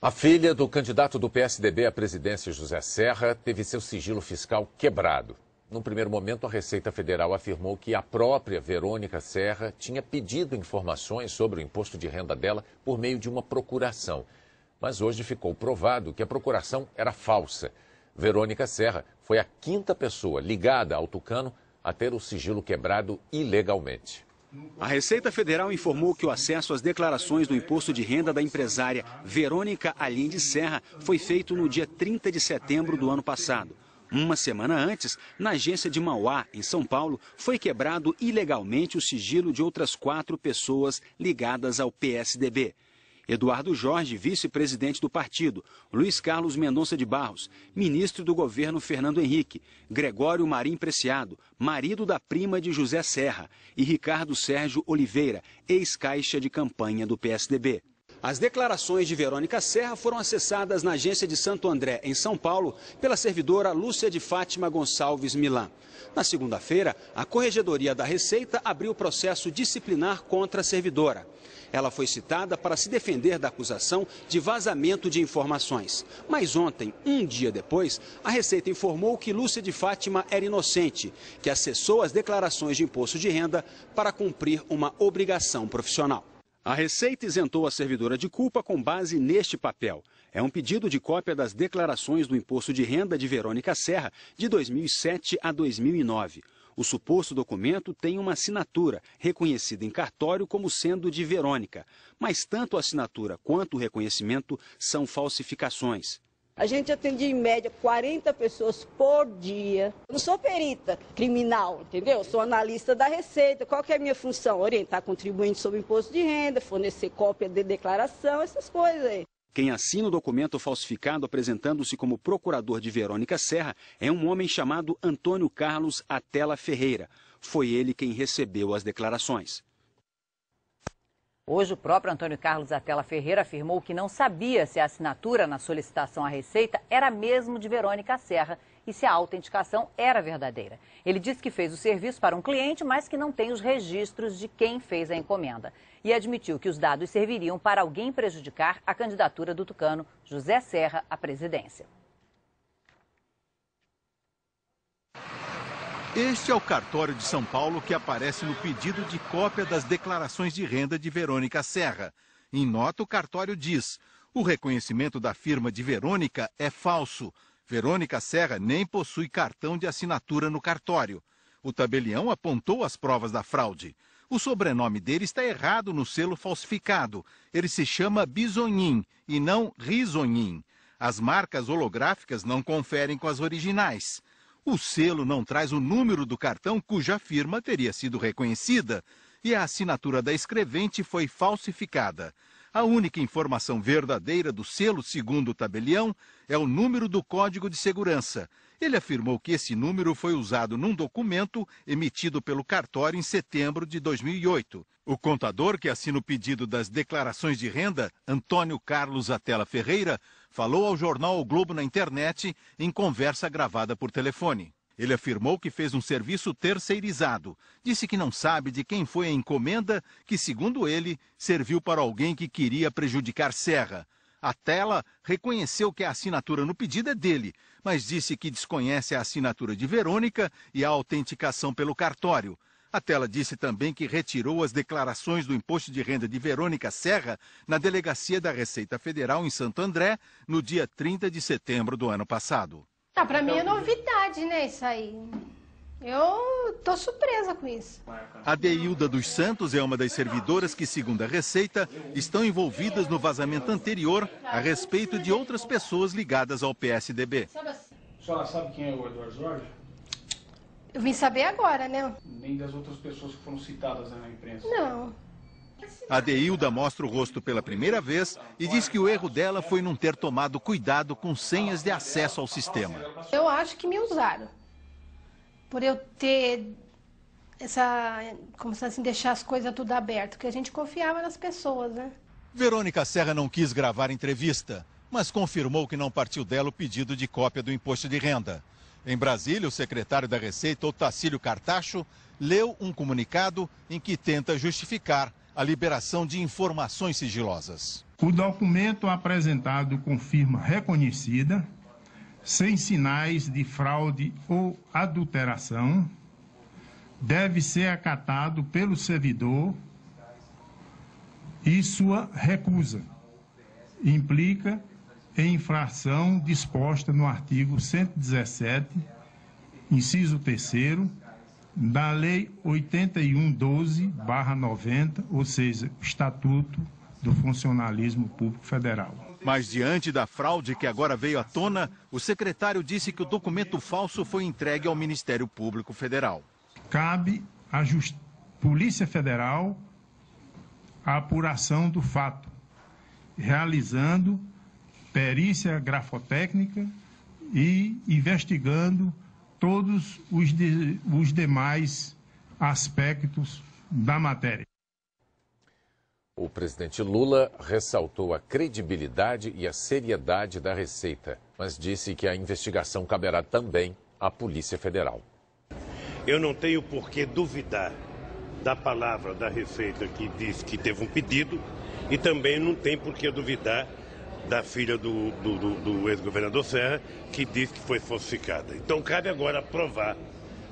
A filha do candidato do PSDB à presidência, José Serra, teve seu sigilo fiscal quebrado. Num primeiro momento, a Receita Federal afirmou que a própria Verônica Serra tinha pedido informações sobre o imposto de renda dela por meio de uma procuração. Mas hoje ficou provado que a procuração era falsa. Verônica Serra foi a quinta pessoa ligada ao Tucano a ter o sigilo quebrado ilegalmente. A Receita Federal informou que o acesso às declarações do imposto de renda da empresária Verônica Aline de Serra foi feito no dia 30 de setembro do ano passado. Uma semana antes, na agência de Mauá, em São Paulo, foi quebrado ilegalmente o sigilo de outras 4 pessoas ligadas ao PSDB. Eduardo Jorge, vice-presidente do partido, Luiz Carlos Mendonça de Barros, ministro do governo Fernando Henrique, Gregório Marim Preciado, marido da prima de José Serra, e Ricardo Sérgio Oliveira, ex-caixa de campanha do PSDB. As declarações de Verônica Serra foram acessadas na agência de Santo André, em São Paulo, pela servidora Lúcia de Fátima Gonçalves Milan. Na segunda-feira, a Corregedoria da Receita abriu processo disciplinar contra a servidora. Ela foi citada para se defender da acusação de vazamento de informações. Mas ontem, um dia depois, a Receita informou que Lúcia de Fátima era inocente, que acessou as declarações de imposto de renda para cumprir uma obrigação profissional. A Receita isentou a servidora de culpa com base neste papel. É um pedido de cópia das declarações do imposto de renda de Verônica Serra de 2007 a 2009. O suposto documento tem uma assinatura, reconhecida em cartório como sendo de Verônica. Mas tanto a assinatura quanto o reconhecimento são falsificações. A gente atendia em média 40 pessoas por dia. Eu não sou perita criminal, entendeu? Eu sou analista da Receita. Qual que é a minha função? Orientar contribuinte sobre imposto de renda, fornecer cópia de declaração, essas coisas aí. Quem assina o documento falsificado apresentando-se como procurador de Verônica Serra é um homem chamado Antônio Carlos Atela Ferreira. Foi ele quem recebeu as declarações. Hoje, o próprio Antônio Carlos Atela Ferreira afirmou que não sabia se a assinatura na solicitação à Receita era mesmo de Verônica Serra e se a autenticação era verdadeira. Ele disse que fez o serviço para um cliente, mas que não tem os registros de quem fez a encomenda. E admitiu que os dados serviriam para alguém prejudicar a candidatura do tucano José Serra à presidência. Este é o cartório de São Paulo que aparece no pedido de cópia das declarações de renda de Verônica Serra. Em nota, o cartório diz: o reconhecimento da firma de Verônica é falso. Verônica Serra nem possui cartão de assinatura no cartório. O tabelião apontou as provas da fraude. O sobrenome dele está errado no selo falsificado. Ele se chama Bisonin e não Risonin. As marcas holográficas não conferem com as originais. O selo não traz o número do cartão cuja firma teria sido reconhecida e a assinatura da escrevente foi falsificada. A única informação verdadeira do selo, segundo o tabelião, é o número do Código de Segurança. Ele afirmou que esse número foi usado num documento emitido pelo cartório em setembro de 2008. O contador que assina o pedido das declarações de renda, Antônio Carlos Atela Ferreira, falou ao jornal O Globo na internet em conversa gravada por telefone. Ele afirmou que fez um serviço terceirizado. Disse que não sabe de quem foi a encomenda que, segundo ele, serviu para alguém que queria prejudicar Serra. Atela reconheceu que a assinatura no pedido é dele, mas disse que desconhece a assinatura de Verônica e a autenticação pelo cartório. Atela disse também que retirou as declarações do imposto de renda de Verônica Serra na delegacia da Receita Federal em Santo André no dia 30 de setembro do ano passado. Para mim é novidade, né, isso aí. Eu tô surpresa com isso. A Deilda dos Santos é uma das servidoras que, segundo a Receita, estão envolvidas no vazamento anterior a respeito de outras pessoas ligadas ao PSDB. A senhora sabe quem é o Eduardo Jorge? Eu vim saber agora, né? Nem das outras pessoas que foram citadas na imprensa? Não. A Deilda mostra o rosto pela primeira vez e diz que o erro dela foi não ter tomado cuidado com senhas de acesso ao sistema. Eu acho que me usaram. Por eu ter como se assim, deixar as coisas tudo aberto, porque a gente confiava nas pessoas, né? Verônica Serra não quis gravar entrevista, mas confirmou que não partiu dela o pedido de cópia do imposto de renda. Em Brasília, o secretário da Receita, Otacílio Cartacho, leu um comunicado em que tenta justificar a liberação de informações sigilosas. O documento apresentado com firma reconhecida, sem sinais de fraude ou adulteração, deve ser acatado pelo servidor e sua recusa implica em infração disposta no artigo 117, inciso 3º, da Lei 8112/90, ou seja, Estatuto do Funcionalismo Público Federal. Mas diante da fraude que agora veio à tona, o secretário disse que o documento falso foi entregue ao Ministério Público Federal. Cabe à Polícia Federal a apuração do fato, realizando perícia grafotécnica e investigando todos os demais aspectos da matéria. O presidente Lula ressaltou a credibilidade e a seriedade da Receita, mas disse que a investigação caberá também à Polícia Federal. Eu não tenho por que duvidar da palavra da Receita que diz que teve um pedido e também não tem por que duvidar da filha do ex-governador Serra, que diz que foi falsificada. Então cabe agora provar,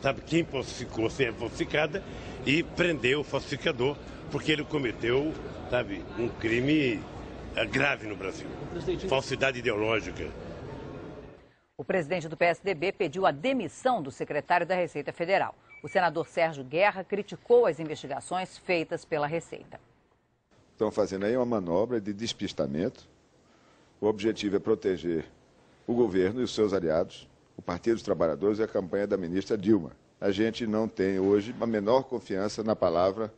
sabe, quem falsificou, se é falsificada, e prender o falsificador, porque ele cometeu, sabe, um crime grave no Brasil. Falsidade ideológica. O presidente do PSDB pediu a demissão do secretário da Receita Federal. O senador Sérgio Guerra criticou as investigações feitas pela Receita. Estão fazendo aí uma manobra de despistamento. O objetivo é proteger o governo e os seus aliados, o Partido dos Trabalhadores e a campanha da ministra Dilma. A gente não tem hoje a menor confiança na palavra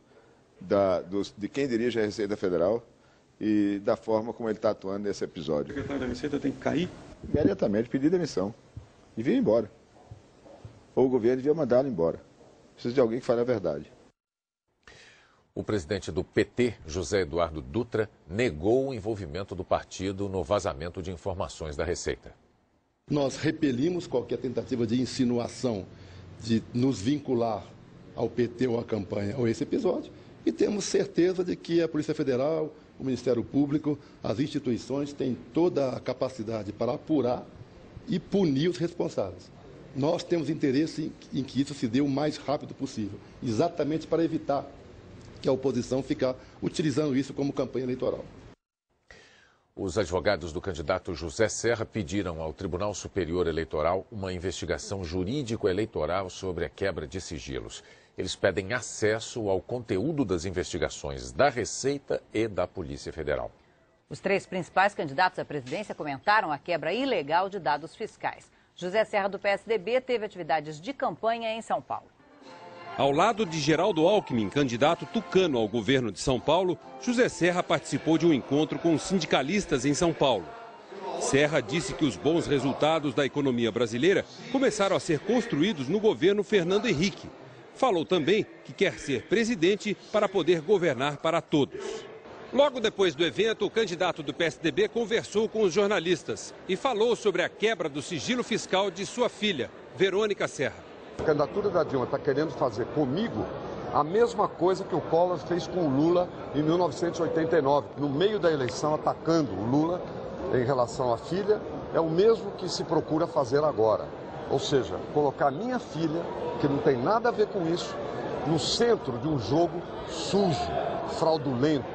de quem dirige a Receita Federal e da forma como ele está atuando nesse episódio. O secretário da Receita tem que cair? Imediatamente pedir demissão e vir embora. Ou o governo devia mandá-lo embora. Precisa de alguém que fale a verdade. O presidente do PT, José Eduardo Dutra, negou o envolvimento do partido no vazamento de informações da Receita. Nós repelimos qualquer tentativa de insinuação de nos vincular ao PT ou à campanha ou a esse episódio e temos certeza de que a Polícia Federal, o Ministério Público, as instituições têm toda a capacidade para apurar e punir os responsáveis. Nós temos interesse em que isso se dê o mais rápido possível, exatamente para evitar que a oposição fique utilizando isso como campanha eleitoral. Os advogados do candidato José Serra pediram ao Tribunal Superior Eleitoral uma investigação jurídico-eleitoral sobre a quebra de sigilos. Eles pedem acesso ao conteúdo das investigações da Receita e da Polícia Federal. Os três principais candidatos à presidência comentaram a quebra ilegal de dados fiscais. José Serra, do PSDB, teve atividades de campanha em São Paulo. Ao lado de Geraldo Alckmin, candidato tucano ao governo de São Paulo, José Serra participou de um encontro com sindicalistas em São Paulo. Serra disse que os bons resultados da economia brasileira começaram a ser construídos no governo Fernando Henrique. Falou também que quer ser presidente para poder governar para todos. Logo depois do evento, o candidato do PSDB conversou com os jornalistas e falou sobre a quebra do sigilo fiscal de sua filha, Verônica Serra. A candidatura da Dilma está querendo fazer comigo a mesma coisa que o Collor fez com o Lula em 1989, no meio da eleição, atacando o Lula em relação à filha, é o mesmo que se procura fazer agora. Ou seja, colocar minha filha, que não tem nada a ver com isso, no centro de um jogo sujo, fraudulento.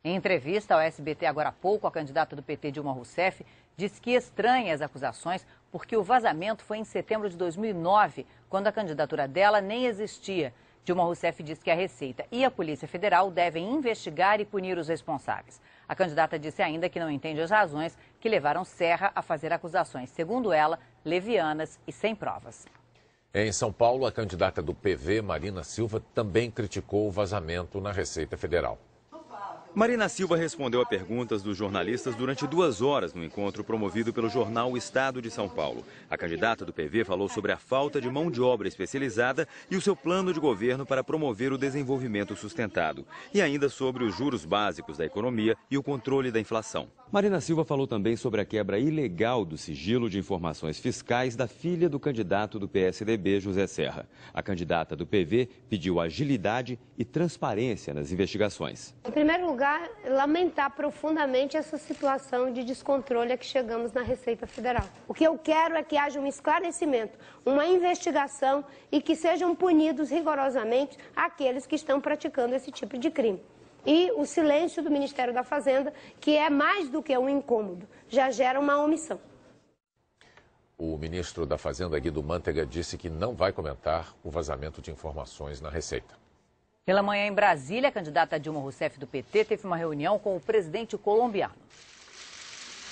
Em entrevista ao SBT agora há pouco, a candidata do PT, Dilma Rousseff, disse que estranha as acusações porque o vazamento foi em setembro de 2009, quando a candidatura dela nem existia. Dilma Rousseff disse que a Receita e a Polícia Federal devem investigar e punir os responsáveis. A candidata disse ainda que não entende as razões que levaram Serra a fazer acusações, segundo ela, levianas e sem provas. Em São Paulo, a candidata do PV, Marina Silva, também criticou o vazamento na Receita Federal. Marina Silva respondeu a perguntas dos jornalistas durante 2 horas no encontro promovido pelo jornal O Estado de São Paulo. A candidata do PV falou sobre a falta de mão de obra especializada e o seu plano de governo para promover o desenvolvimento sustentado. E ainda sobre os juros básicos da economia e o controle da inflação. Marina Silva falou também sobre a quebra ilegal do sigilo de informações fiscais da filha do candidato do PSDB, José Serra. A candidata do PV pediu agilidade e transparência nas investigações. Em primeiro lugar, lugar, lamentar profundamente essa situação de descontrole a que chegamos na Receita Federal. O que eu quero é que haja um esclarecimento, uma investigação e que sejam punidos rigorosamente aqueles que estão praticando esse tipo de crime. E o silêncio do Ministério da Fazenda, que é mais do que um incômodo, já gera uma omissão. O ministro da Fazenda, Guido Mantega, disse que não vai comentar o vazamento de informações na Receita. Pela manhã, em Brasília, a candidata Dilma Rousseff do PT teve uma reunião com o presidente colombiano.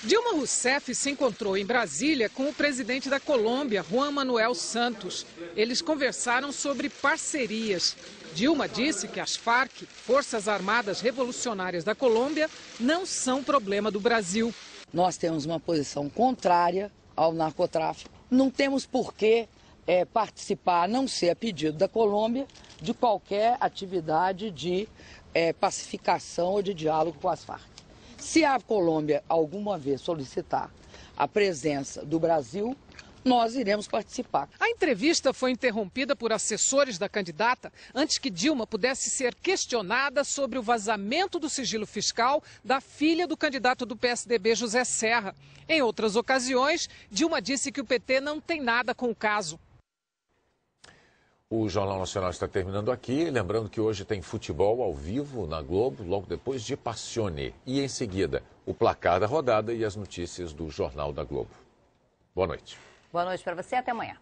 Dilma Rousseff se encontrou em Brasília com o presidente da Colômbia, Juan Manuel Santos. Eles conversaram sobre parcerias. Dilma disse que as Farc, Forças Armadas Revolucionárias da Colômbia, não são problema do Brasil. Nós temos uma posição contrária ao narcotráfico. Não temos por que participar, a não ser a pedido da Colômbia, de qualquer atividade de pacificação ou de diálogo com as Farc. Se a Colômbia alguma vez solicitar a presença do Brasil, nós iremos participar. A entrevista foi interrompida por assessores da candidata antes que Dilma pudesse ser questionada sobre o vazamento do sigilo fiscal da filha do candidato do PSDB, José Serra. Em outras ocasiões, Dilma disse que o PT não tem nada com o caso. O Jornal Nacional está terminando aqui. Lembrando que hoje tem futebol ao vivo na Globo, logo depois de Passione. E em seguida, o placar da rodada e as notícias do Jornal da Globo. Boa noite. Boa noite para você, até amanhã.